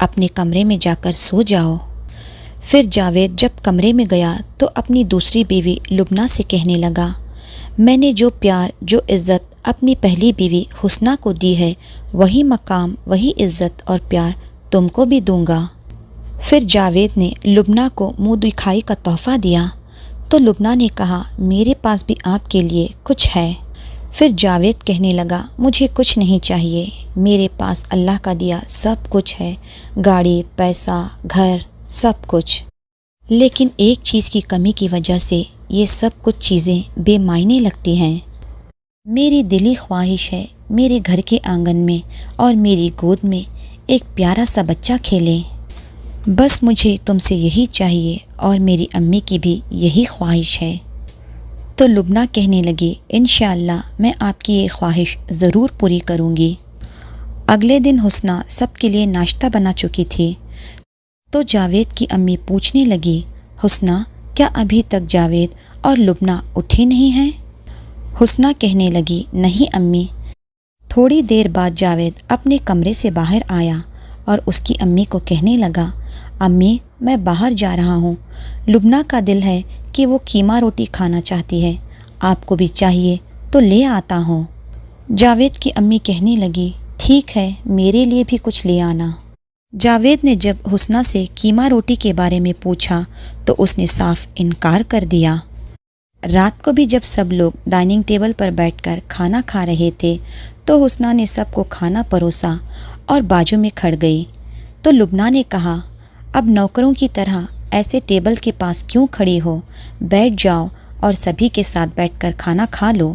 اپنے کمرے میں جا کر سو جاؤ۔ پھر جاوید جب کمرے میں گیا تو اپنی دوسری بیوی لبنہ سے کہنے لگا، میں نے جو پیار جو عزت اپنی پہلی بیوی حسنہ کو دی ہے، وہی مقام، وہی عزت اور پیار تم کو بھی دوں گا۔ پھر جاوید نے لبنہ کو منہ دکھائی کا تحفہ دیا تو لبنہ نے کہا، میرے پاس بھی آپ کے لیے کچھ ہے۔ پھر جاوید کہنے لگا، مجھے کچھ نہیں چاہیے، میرے پاس اللہ کا دیا سب کچھ ہے، گاڑی، پیسہ، گھر، سب کچھ، لیکن ایک چیز کی کمی کی وجہ سے یہ سب کچھ چیزیں بے معنی لگتی ہیں۔ میری دلی خواہش ہے میرے گھر کے آنگن میں اور میری گود میں ایک پیارا سا بچہ کھیلے، بس مجھے تم سے یہی چاہیے اور میری امی کی بھی یہی خواہش ہے۔ تو لبنہ کہنے لگی، انشاءاللہ میں آپ کی یہ خواہش ضرور پوری کروں گی۔ اگلے دن حسنہ سب کے لیے ناشتہ بنا چکی تھی تو جاوید کی امی پوچھنے لگی، حسنہ کیا ابھی تک جاوید اور لبنہ اٹھے نہیں ہیں؟ حسنہ کہنے لگی، نہیں امی۔ تھوڑی دیر بعد جاوید اپنے کمرے سے باہر آیا اور اس کی امی کو کہنے لگا، امی میں باہر جا رہا ہوں، لبنہ کا دل ہے کہ وہ قیمہ روٹی کھانا چاہتی ہے، آپ کو بھی چاہیے تو لے آتا ہوں۔ جاوید کی امی کہنے لگی، ٹھیک ہے میرے لیے بھی کچھ لے آنا۔ جاوید نے جب حسنہ سے قیمہ روٹی کے بارے میں پوچھا تو اس نے صاف انکار کر دیا۔ رات کو بھی جب سب لوگ ڈائننگ ٹیبل پر بیٹھ کر کھانا کھا رہے تھے تو حسنہ نے سب کو کھانا پروسا اور بازو میں کھڑ گئی تو لبنہ نے کہا، اب نوکروں کی طرح ایسے ٹیبل کے پاس کیوں کھڑی ہو، بیٹھ جاؤ اور سبھی کے ساتھ بیٹھ کر کھانا کھا لو۔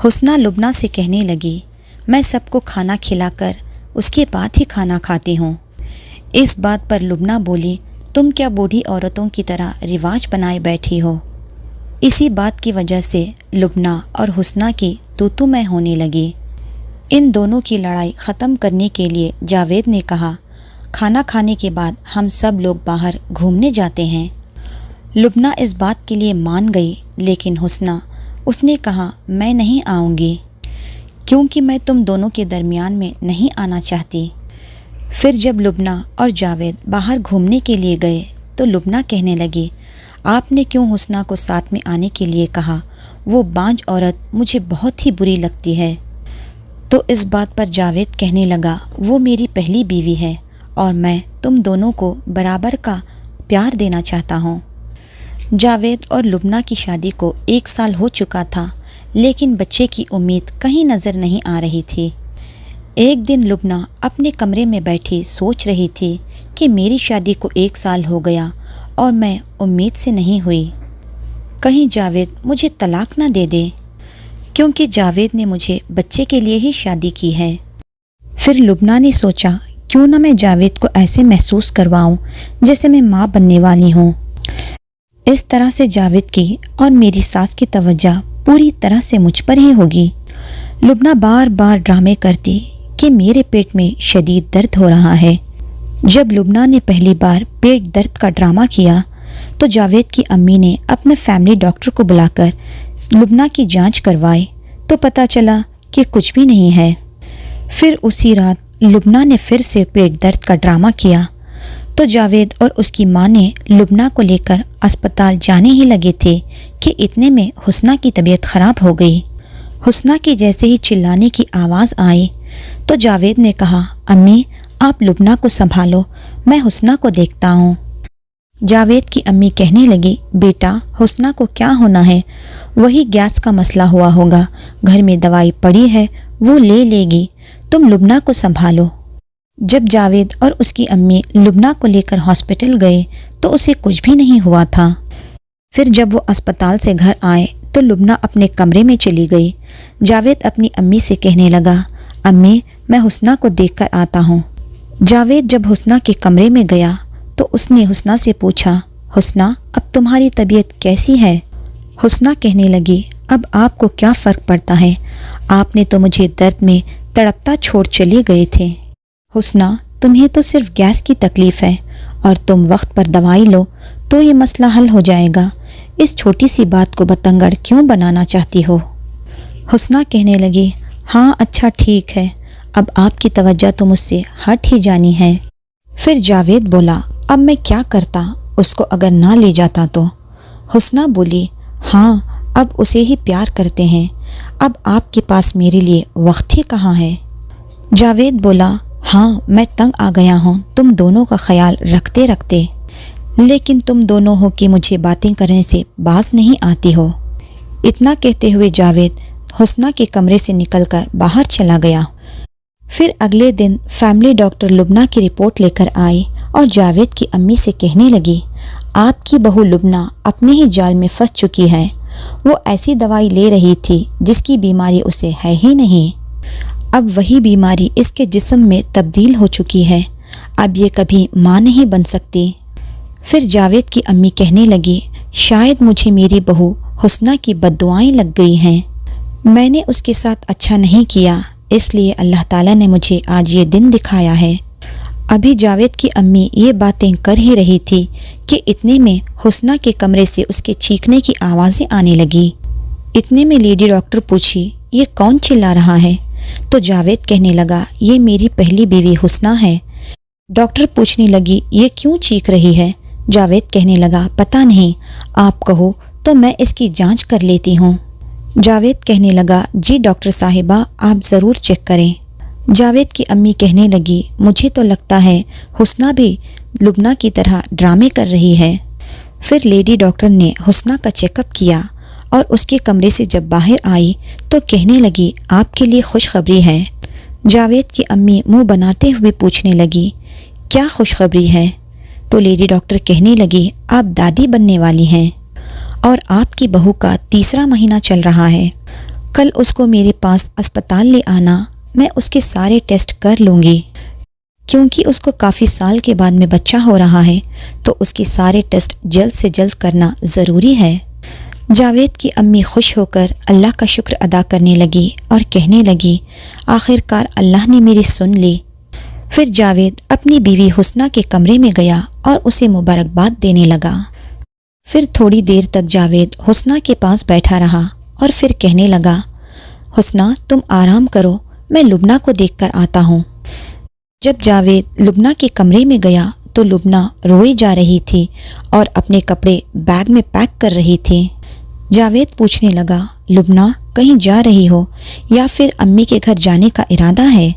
حسنہ لبنہ سے کہنے لگی، میں سب کو کھانا کھلا کر اس کے بعد ہی کھانا کھاتی ہوں۔ اس بات پر لبنہ بولی، تم کیا بوڑھی عورتوں کی طرح رواج بنائے بیٹھی ہو؟ اسی بات کی وجہ سے لبنہ اور حسنہ کی تو میں ہونے لگی۔ ان دونوں کی لڑائی ختم کرنے کے لیے جاوید نے کہا، کھانا کھانے کے بعد ہم سب لوگ باہر گھومنے جاتے ہیں۔ لبنہ اس بات کے لیے مان گئی، لیکن حسنہ اس نے کہا، میں نہیں آؤں گی کیونکہ میں تم دونوں کے درمیان میں نہیں آنا چاہتی۔ پھر جب لبنہ اور جاوید باہر گھومنے کے لیے گئے تو لبنہ کہنے لگی، آپ نے کیوں حسنہ کو ساتھ میں آنے کے لیے کہا؟ وہ بانجھ عورت مجھے بہت ہی بری لگتی ہے۔ تو اس بات پر جاوید کہنے لگا، وہ میری پہلی بیوی ہے اور میں تم دونوں کو برابر کا پیار دینا چاہتا ہوں۔ جاوید اور لبنہ کی شادی کو 1 سال ہو چکا تھا، لیکن بچے کی امید کہیں نظر نہیں آ رہی تھی۔ ایک دن لبنہ اپنے کمرے میں بیٹھی سوچ رہی تھی کہ میری شادی کو 1 سال ہو گیا اور میں امید سے نہیں ہوئی، کہیں جاوید مجھے طلاق نہ دے دے، کیونکہ جاوید نے مجھے بچے کے لیے ہی شادی کی ہے۔ پھر لبنہ نے سوچا، کیوں نہ میں جاوید کو ایسے محسوس کرواؤں جیسے میں ماں بننے والی ہوں۔ اس طرح سے جاوید کی اور میری ساس کی توجہ پوری طرح سے مجھ پر ہی ہوگی۔ لبنہ بار بار ڈرامے کرتی کہ میرے پیٹ میں شدید درد ہو رہا ہے۔ جب لبنہ نے پہلی بار پیٹ درد کا ڈرامہ کیا تو جاوید کی امی نے اپنے فیملی ڈاکٹر کو بلا کر لبنہ کی جانچ کروائی تو پتہ چلا کہ کچھ بھی نہیں ہے۔ پھر اسی رات لبنہ نے پھر سے پیٹ درد کا ڈرامہ کیا تو جاوید اور اس کی ماں نے لبنہ کو لے کر اسپتال جانے ہی لگے تھے کہ اتنے میں حسنہ کی طبیعت خراب ہو گئی۔ حسنہ کی جیسے ہی چلانے کی آواز آئی تو جاوید نے کہا، امی آپ لبنہ کو سنبھالو، میں حسنہ کو دیکھتا ہوں۔ جاوید کی امی کہنے لگی، بیٹا حسنہ کو کیا ہونا ہے، وہی گیس کا مسئلہ ہوا ہوگا، گھر میں دوائی پڑی ہے وہ لے لے گی، تم لبنہ کو سنبھالو۔ جب جاوید اور اس کی امی لبنہ کو لے کر ہاسپٹل گئے تو اسے کچھ بھی نہیں ہوا تھا۔ پھر جب وہ اسپتال سے گھر آئے تو لبنہ اپنے کمرے میں چلی گئی۔ جاوید اپنی امی سے کہنے لگا، امی میں حسنہ کو دیکھ کر آتا ہوں۔ جاوید جب حسنہ کے کمرے میں گیا تو اس نے حسنہ سے پوچھا، حسنہ اب تمہاری طبیعت کیسی ہے؟ حسنہ کہنے لگی، اب آپ کو کیا فرق پڑتا ہے، آپ نے تو مجھے درد میں تڑپتا چھوڑ چلے گئے تھے۔ حسنہ تمہیں تو صرف گیس کی تکلیف ہے اور تم وقت پر دوائی لو تو یہ مسئلہ حل ہو جائے گا، اس چھوٹی سی بات کو بتنگڑ کیوں بنانا چاہتی ہو؟ حسنہ کہنے لگی، ہاں اچھا ٹھیک ہے، اب آپ کی توجہ تو مجھ سے ہٹ ہی جانی ہے۔ پھر جاوید بولا اب میں کیا کرتا، اس کو اگر نہ لے جاتا تو؟ حسنہ بولی ہاں اب اسے ہی پیار کرتے ہیں، اب آپ کے پاس میرے لیے وقت ہی کہاں ہے؟ جاوید بولا ہاں میں تنگ آ گیا ہوں تم دونوں کا خیال رکھتے رکھتے، لیکن تم دونوں ہو کہ مجھے باتیں کرنے سے باز نہیں آتی ہو۔ اتنا کہتے ہوئے جاوید حسنہ کے کمرے سے نکل کر باہر چلا گیا۔ پھر اگلے دن فیملی ڈاکٹر لبنہ کی رپورٹ لے کر آئی اور جاوید کی امی سے کہنے لگی آپ کی بہو لبنہ اپنے ہی جال میں پھنس چکی ہے، وہ ایسی دوائی لے رہی تھی جس کی بیماری اسے ہے ہی نہیں، اب وہی بیماری اس کے جسم میں تبدیل ہو چکی ہے، اب یہ کبھی ماں نہیں بن سکتی۔ پھر جاوید کی امی کہنے لگی شاید مجھے میری بہو حسنہ کی بددعائیں لگ گئی ہیں، میں نے اس کے ساتھ اچھا نہیں کیا، اس لیے اللہ تعالیٰ نے مجھے آج یہ دن دکھایا ہے۔ ابھی جاوید کی امی یہ باتیں کر ہی رہی تھی کہ اتنے میں حسنہ کے کمرے سے اس کے چیخنے کی آوازیں آنے لگی۔ اتنے میں لیڈی ڈاکٹر پوچھی یہ کون چلا رہا ہے؟ تو جاوید کہنے لگا یہ میری پہلی بیوی حسنہ ہے۔ ڈاکٹر پوچھنے لگی یہ کیوں چیخ رہی ہے؟ جاوید کہنے لگا پتہ نہیں، آپ کہو تو میں اس کی جانچ کر لیتی ہوں۔ جاوید کہنے لگا جی ڈاکٹر صاحبہ آپ ضرور چیک کریں۔ جاوید کی امی کہنے لگی مجھے تو لگتا ہے حسنہ بھی لبنہ کی طرح ڈرامے کر رہی ہے۔ پھر لیڈی ڈاکٹر نے حسنہ کا چیک اپ کیا اور اس کے کمرے سے جب باہر آئی تو کہنے لگی آپ کے لیے خوشخبری ہے۔ جاوید کی امی منہ بناتے ہوئے پوچھنے لگی کیا خوشخبری ہے؟ تو لیڈی ڈاکٹر کہنے لگی آپ دادی بننے والی ہیں اور آپ کی بہو کا تیسرا مہینہ چل رہا ہے، کل اس کو میرے پاس اسپتال لے آنا، میں اس کے سارے ٹیسٹ کر لوں گی، کیونکہ اس کو کافی سال کے بعد میں بچہ ہو رہا ہے تو اس کے سارے ٹیسٹ جلد سے جلد کرنا ضروری ہے۔ جاوید کی امی خوش ہو کر اللہ کا شکر ادا کرنے لگی اور کہنے لگی آخر کار اللہ نے میری سن لی۔ پھر جاوید اپنی بیوی حسنہ کے کمرے میں گیا اور اسے مبارکباد دینے لگا۔ پھر تھوڑی دیر تک جاوید حسنہ کے پاس بیٹھا رہا اور پھر کہنے لگا حسنہ تم آرام کرو، میں لبنہ کو دیکھ کر آتا ہوں۔ جب جاوید لبنہ کے کمرے میں گیا تو لبنہ روئی جا رہی تھی اور اپنے کپڑے بیگ میں پیک کر رہی تھی۔ جاوید پوچھنے لگا لبنہ کہیں جا رہی ہو یا پھر امی کے گھر جانے کا ارادہ ہے؟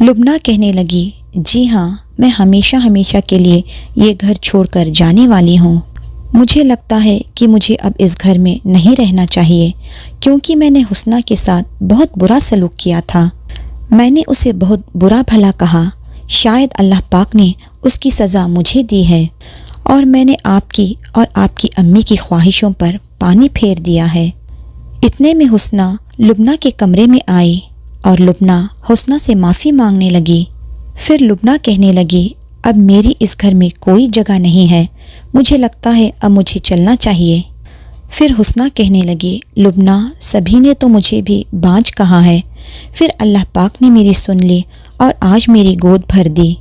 لبنہ کہنے لگی جی ہاں میں ہمیشہ ہمیشہ کے لیے یہ گھر چھوڑ کر جانے والی ہوں، مجھے لگتا ہے کہ مجھے اب اس گھر میں نہیں رہنا چاہیے، کیونکہ میں نے حسنہ کے ساتھ بہت برا سلوک کیا تھا، میں نے اسے بہت برا بھلا کہا، شاید اللہ پاک نے اس کی سزا مجھے دی ہے اور میں نے آپ کی اور آپ کی امی کی خواہشوں پر پانی پھیر دیا ہے۔ اتنے میں حسنہ لبنہ کے کمرے میں آئی اور لبنہ حسنہ سے معافی مانگنے لگی۔ پھر لبنہ کہنے لگی اب میری اس گھر میں کوئی جگہ نہیں ہے، مجھے لگتا ہے اب مجھے چلنا چاہیے۔ پھر حسنہ کہنے لگی لبنہ سبھی نے تو مجھے بھی بانجھ کہا ہے، پھر اللہ پاک نے میری سن لی اور آج میری گود بھر دی،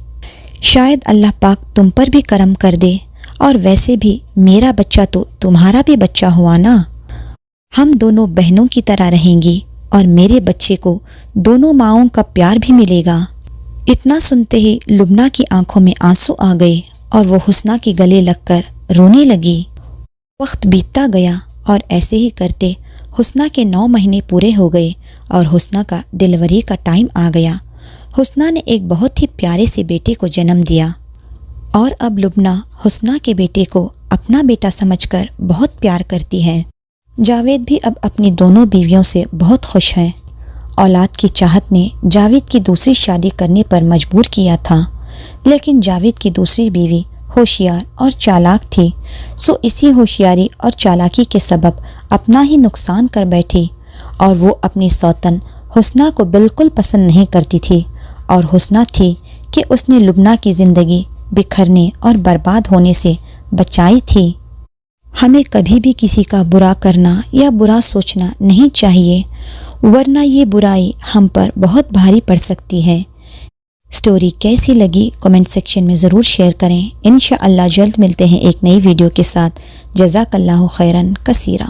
شاید اللہ پاک تم پر بھی کرم کر دے، اور ویسے بھی میرا بچہ تو تمہارا بھی بچہ ہوا نا، ہم دونوں بہنوں کی طرح رہیں گی اور میرے بچے کو دونوں ماؤں کا پیار بھی ملے گا۔ اتنا سنتے ہی لبنہ کی آنکھوں میں آنسو آ گئے اور وہ حسنہ کے گلے لگ کر رونے لگی۔ وقت بیتتا گیا اور ایسے ہی کرتے حسنہ کے 9 مہینے پورے ہو گئے اور حسنہ کا ڈیلیوری کا ٹائم آ گیا۔ حسنہ نے ایک بہت ہی پیارے سے بیٹے کو جنم دیا اور اب لبنہ حسنہ کے بیٹے کو اپنا بیٹا سمجھ کر بہت پیار کرتی ہے۔ جاوید بھی اب اپنی دونوں بیویوں سے بہت خوش ہے۔ اولاد کی چاہت نے جاوید کی دوسری شادی کرنے پر مجبور کیا تھا، لیکن جاوید کی دوسری بیوی ہوشیار اور چالاک تھی، سو اسی ہوشیاری اور چالاکی کے سبب اپنا ہی نقصان کر بیٹھی، اور وہ اپنی سوتن حسنہ کو بالکل پسند نہیں کرتی تھی، اور حسنہ تھی کہ اس نے لبنہ کی زندگی بکھرنے اور برباد ہونے سے بچائی تھی۔ ہمیں کبھی بھی کسی کا برا کرنا یا برا سوچنا نہیں چاہیے، ورنہ یہ برائی ہم پر بہت بھاری پڑ سکتی ہے۔ سٹوری کیسی لگی کمنٹ سیکشن میں ضرور شیئر کریں۔ انشاءاللہ جلد ملتے ہیں ایک نئی ویڈیو کے ساتھ۔ جزاک اللہ خیرن کثیرا۔